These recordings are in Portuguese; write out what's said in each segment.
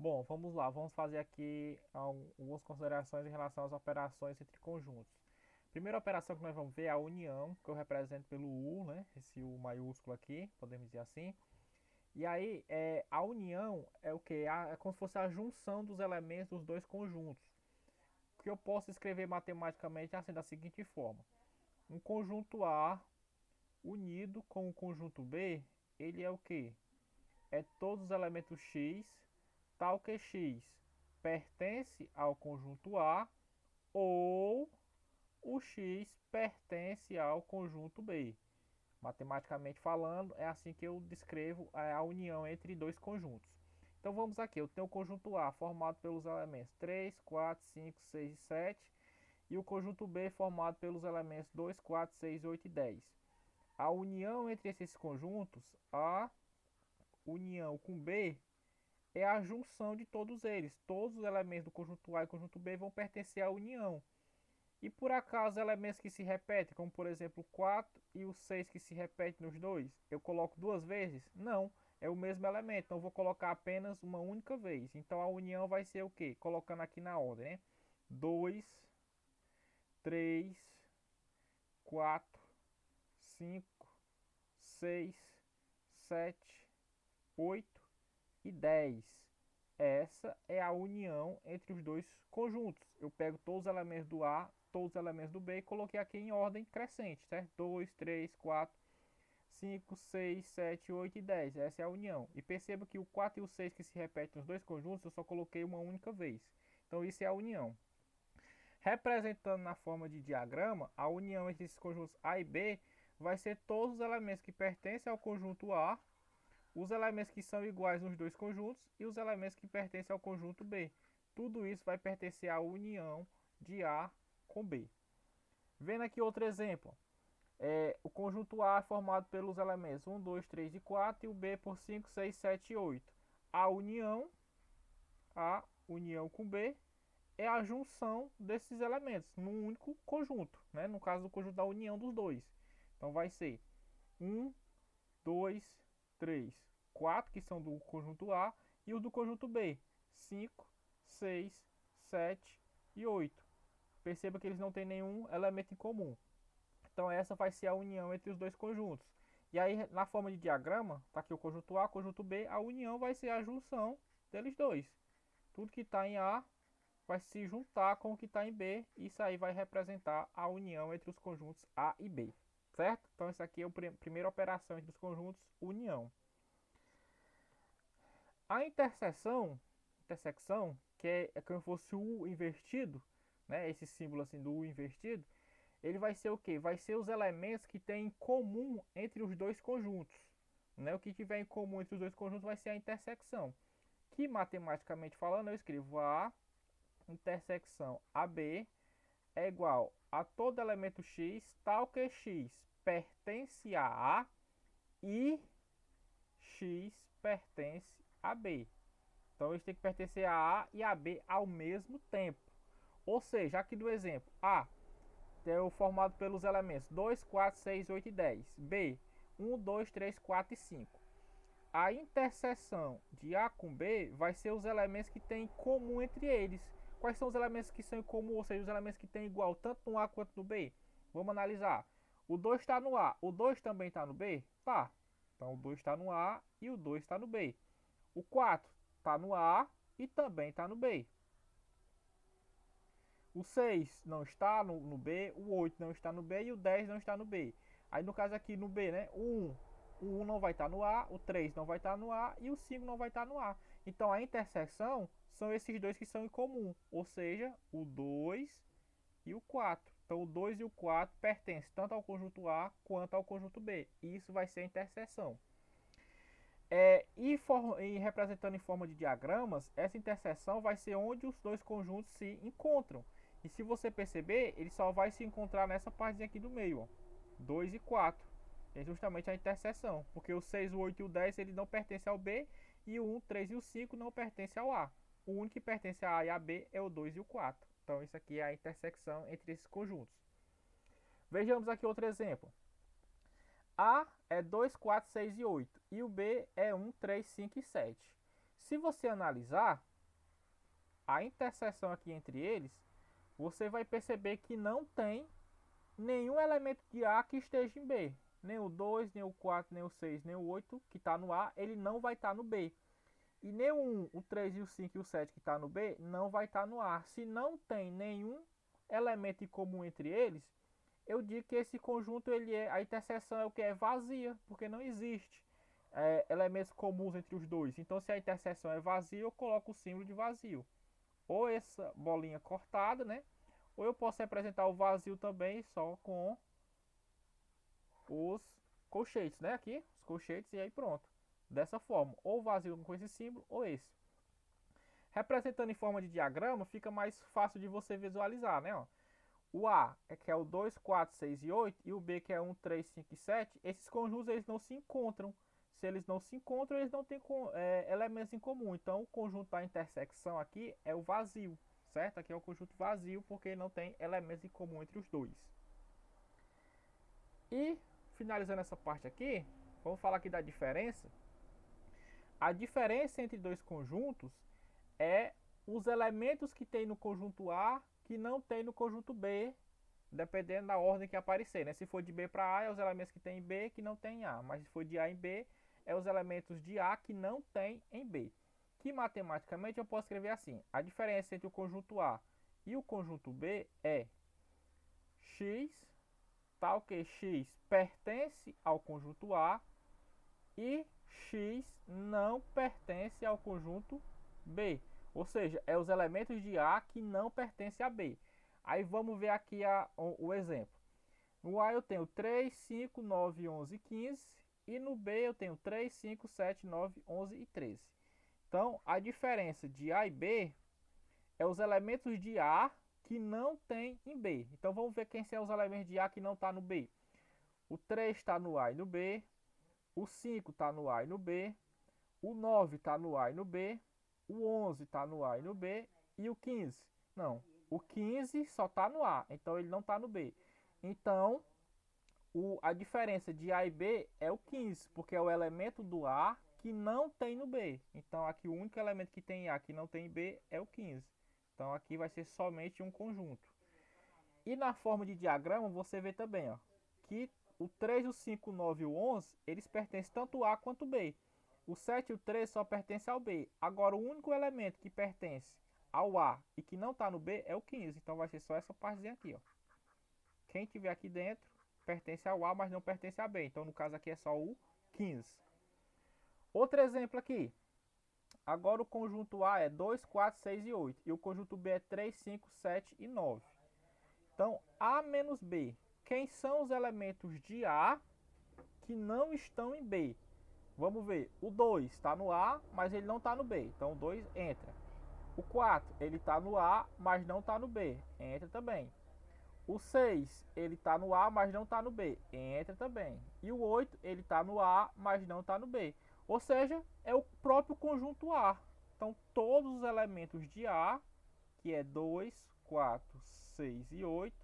Bom, vamos lá, vamos fazer aqui algumas considerações em relação às operações entre conjuntos. Primeira operação que nós vamos ver é a união, que eu represento pelo U, né? Esse U maiúsculo aqui, podemos dizer assim. E aí, a união é o que? É como se fosse a junção dos elementos dos dois conjuntos. Que eu posso escrever matematicamente assim, da seguinte forma: um conjunto A unido com o conjunto B, ele é o que? É todos os elementos x, tal que x pertence ao conjunto A ou o x pertence ao conjunto B. Matematicamente falando, é assim que eu descrevo a união entre dois conjuntos. Então vamos aqui, eu tenho o conjunto A formado pelos elementos 3, 4, 5, 6 e 7 e o conjunto B formado pelos elementos 2, 4, 6, 8 e 10. A união entre esses conjuntos, A união com B, é a junção de todos eles. Todos os elementos do conjunto A e conjunto B vão pertencer à união. E por acaso elementos que se repetem, como por exemplo o 4 e o 6 que se repetem nos dois, eu coloco duas vezes? Não, é o mesmo elemento, então eu vou colocar apenas uma única vez. Então a união vai ser o quê? Colocando aqui na ordem, né? 2, 3, 4, 5, 6, 7, 8 e 10. Essa é a união entre os dois conjuntos. Eu pego todos os elementos do A, todos os elementos do B e coloquei aqui em ordem crescente, certo? 2, 3, 4, 5, 6, 7, 8 e 10. Essa é a união. E perceba que o 4 e o 6 que se repetem nos dois conjuntos, eu só coloquei uma única vez. Então isso é a união. Representando na forma de diagrama, a união entre esses conjuntos A e B vai ser todos os elementos que pertencem ao conjunto A, os elementos que são iguais nos dois conjuntos e os elementos que pertencem ao conjunto B. Tudo isso vai pertencer à união de A com B. Vendo aqui outro exemplo. O conjunto A é formado pelos elementos 1, 2, 3 e 4 e o B por 5, 6, 7 e 8. A união com B é a junção desses elementos num único conjunto, né? No caso do conjunto da união dos dois. Então vai ser 1, 2, 3, 4 que são do conjunto A e os do conjunto B, 5, 6, 7 e 8. Perceba que eles não têm nenhum elemento em comum. Então essa vai ser a união entre os dois conjuntos. E aí na forma de diagrama, está aqui o conjunto A, conjunto B, a união vai ser a junção deles dois. Tudo que está em A vai se juntar com o que está em B, e isso aí vai representar a união entre os conjuntos A e B, certo? Então essa aqui é a primeira operação entre os conjuntos, união. A intersecção, que é como se fosse o U invertido, né? Esse símbolo assim do U invertido, ele vai ser o que? Vai ser os elementos que têm em comum entre os dois conjuntos, né? O que tiver em comum entre os dois conjuntos vai ser a intersecção, que matematicamente falando eu escrevo A intersecção AB é igual a todo elemento x, tal que x pertence a A e x pertence a B. Então eles têm que pertencer a A e a B ao mesmo tempo. Ou seja, aqui do exemplo, A é o formado pelos elementos 2, 4, 6, 8 e 10. B, 1, 2, 3, 4 e 5. A interseção de A com B vai ser os elementos que têm em comum entre eles. Quais são os elementos que são em comum, ou seja, os elementos que têm igual tanto no A quanto no B? Vamos analisar. O 2 está no A, o 2 também está no B? Tá. Então o 2 está no A e o 2 está no B. O 4 está no A e também está no B. O 6 não está no B, o 8 não está no B e o 10 não está no B. Aí no caso aqui no B, né? O 1 não vai estar no A, o 3 não vai estar no A e o 5 não vai estar no A. Então a interseção são esses dois que são em comum, ou seja, o 2 e o 4. Então o 2 e o 4 pertencem tanto ao conjunto A quanto ao conjunto B. E isso vai ser a interseção. E representando em forma de diagramas, essa interseção vai ser onde os dois conjuntos se encontram. E se você perceber, ele só vai se encontrar nessa parte aqui do meio, ó, 2 e 4. É justamente a interseção, porque o 6, o 8 e o 10 ele não pertencem ao B, e o 1, 3 e o 5 não pertencem ao A. O único que pertence a A e a B é o 2 e o 4. Então isso aqui é a intersecção entre esses conjuntos. Vejamos aqui outro exemplo. A é 2, 4, 6 e 8 e o B é 1, 3, 5 e 7. Se você analisar, a interseção aqui entre eles, você vai perceber que não tem nenhum elemento de A que esteja em B. Nem o 2, nem o 4, nem o 6, nem o 8 que está no A, ele não vai estar no B. E nem o 1, o 3, o 5 e o 7 que está no B, não vai estar no A. Se não tem nenhum elemento em comum entre eles, eu digo que esse conjunto, a interseção é o que? É vazia, porque não existe elementos comuns entre os dois. Então, se a interseção é vazia, eu coloco o símbolo de vazio. Ou essa bolinha cortada, né? Ou eu posso representar o vazio também só com os colchetes, né? Aqui, os colchetes, e aí pronto. Dessa forma, ou vazio com esse símbolo, ou esse. Representando em forma de diagrama, fica mais fácil de você visualizar, né? Ó. O A, que é o 2, 4, 6 e 8, e o B, que é 1, 3, 5 e 7, esses conjuntos eles não se encontram. Se eles não se encontram, eles não têm elementos em comum. Então, o conjunto da intersecção aqui é o vazio, certo? Aqui é o conjunto vazio, porque não tem elementos em comum entre os dois. E, finalizando essa parte aqui, vamos falar aqui da diferença. A diferença entre dois conjuntos é os elementos que tem no conjunto A que não tem no conjunto B, dependendo da ordem que aparecer, né? Se for de B para A, é os elementos que tem em B que não tem em A, mas se for de A em B, é os elementos de A que não tem em B. Que matematicamente eu posso escrever assim: a diferença entre o conjunto A e o conjunto B é x, tal que x pertence ao conjunto A e x não pertence ao conjunto B. Ou seja, é os elementos de A que não pertencem a B. Aí vamos ver aqui o exemplo. No A eu tenho 3, 5, 9, 11 e 15. E no B eu tenho 3, 5, 7, 9, 11 e 13. Então, a diferença de A e B é os elementos de A que não tem em B. Então, vamos ver quem são os elementos de A que não está no B. O 3 está no A e no B. O 5 está no A e no B. O 9 está no A e no B. O 11 está no A e no B. E o 15? Não. O 15 só está no A, então ele não está no B. Então, a diferença de A e B é o 15, porque é o elemento do A que não tem no B. Então, aqui o único elemento que tem em A que não tem em B é o 15. Então, aqui vai ser somente um conjunto. E na forma de diagrama, você vê também ó, que o 3, o 5, o 9 e o 11, eles pertencem tanto A quanto B. O 7 e o 3 só pertencem ao B. Agora, o único elemento que pertence ao A e que não está no B é o 15. Então, vai ser só essa partezinha aqui. Ó. Quem tiver aqui dentro pertence ao A, mas não pertence a B. Então, no caso aqui é só o 15. Outro exemplo aqui. Agora, o conjunto A é 2, 4, 6 e 8. E o conjunto B é 3, 5, 7 e 9. Então, A menos B. Quem são os elementos de A que não estão em B? Vamos ver. O 2 está no A, mas ele não está no B. Então, o 2 entra. O 4, ele está no A, mas não está no B. Entra também. O 6, ele está no A, mas não está no B. Entra também. E o 8, ele está no A, mas não está no B. Ou seja, é o próprio conjunto A. Então, todos os elementos de A, que é 2, 4, 6 e 8,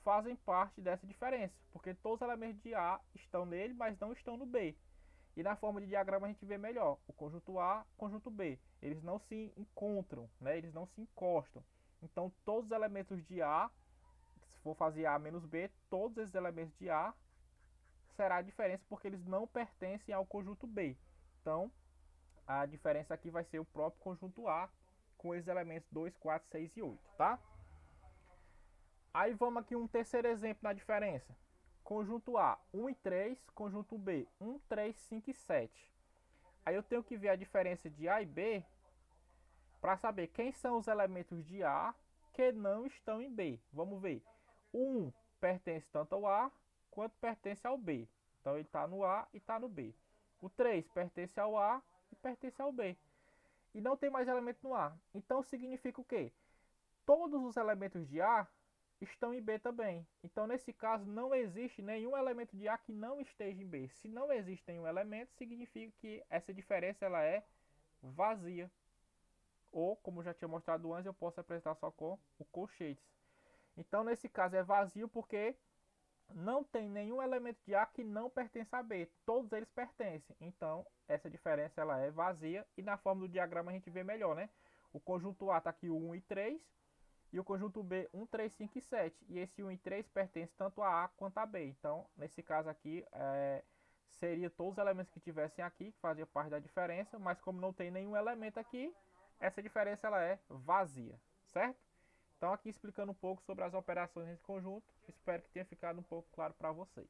fazem parte dessa diferença. Porque todos os elementos de A estão nele, mas não estão no B. E na forma de diagrama a gente vê melhor. O conjunto A, conjunto B. Eles não se encontram, né? Eles não se encostam. Então, todos os elementos de A, se for fazer A menos B, todos esses elementos de A será a diferença porque eles não pertencem ao conjunto B. Então, a diferença aqui vai ser o próprio conjunto A com esses elementos 2, 4, 6 e 8, tá? Aí vamos aqui um terceiro exemplo na diferença. Conjunto A, 1 e 3, conjunto B, 1, 3, 5 e 7. Aí eu tenho que ver a diferença de A e B para saber quem são os elementos de A que não estão em B. Vamos ver. O 1 pertence tanto ao A quanto pertence ao B. Então ele está no A e está no B. O 3 pertence ao A e pertence ao B. E não tem mais elemento no A. Então significa o quê? Todos os elementos de A estão em B também. Então nesse caso não existe nenhum elemento de A que não esteja em B. Se não existe nenhum elemento, significa que essa diferença ela é vazia. Ou, como já tinha mostrado antes, eu posso apresentar só com o colchetes. Então nesse caso é vazio porque não tem nenhum elemento de A que não pertence a B. Todos eles pertencem. Então essa diferença ela é vazia. E na forma do diagrama a gente vê melhor, né? O conjunto A está aqui o 1 e 3. E o conjunto B, 1, 3, 5 e 7. E esse 1 e 3 pertence tanto a quanto a B. Então, nesse caso aqui, seria todos os elementos que tivessem aqui, que fazia parte da diferença. Mas como não tem nenhum elemento aqui, essa diferença ela é vazia, certo? Então, aqui explicando um pouco sobre as operações nesse conjunto. Espero que tenha ficado um pouco claro para vocês.